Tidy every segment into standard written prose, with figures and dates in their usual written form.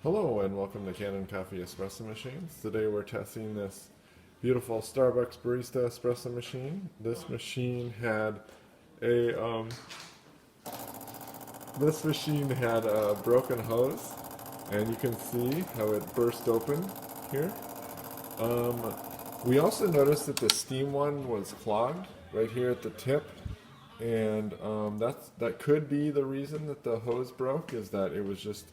Hello and welcome to Kanen Coffee Espresso Machines. Today we're testing this beautiful Starbucks Barista espresso machine. This machine had a broken hose, and you can see how it burst open here. We also noticed that the steam one was clogged right here at the tip, and that could be the reason that the hose broke. Is that it was just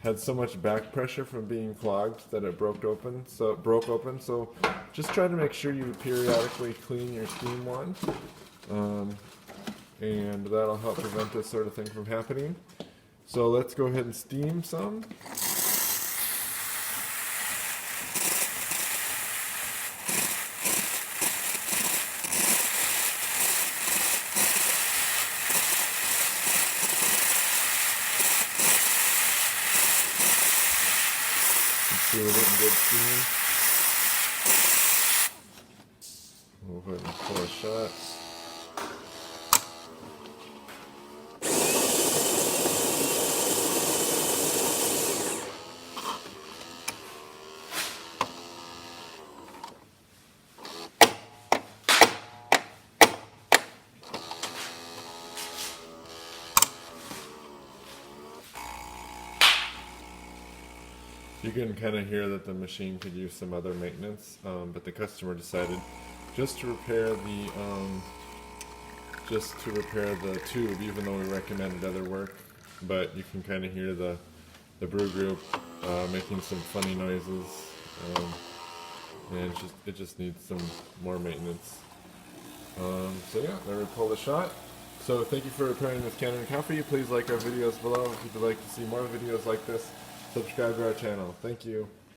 had so much back pressure from being clogged that it broke open. So just try to make sure you periodically clean your steam one, and that'll help prevent this sort of thing from happening. So let's go ahead and steam some. See, we're getting good steam. We'll go ahead and pour a shot. You can kind of hear that the machine could use some other maintenance, but the customer decided just to repair the tube, even though we recommended other work. But you can kind of hear the brew group making some funny noises, and it just needs some more maintenance. So yeah, there we pull the shot. So thank you for repairing this Kanen coffee. Please like our videos below if you'd like to see more videos like this. Subscribe to our channel. Thank you.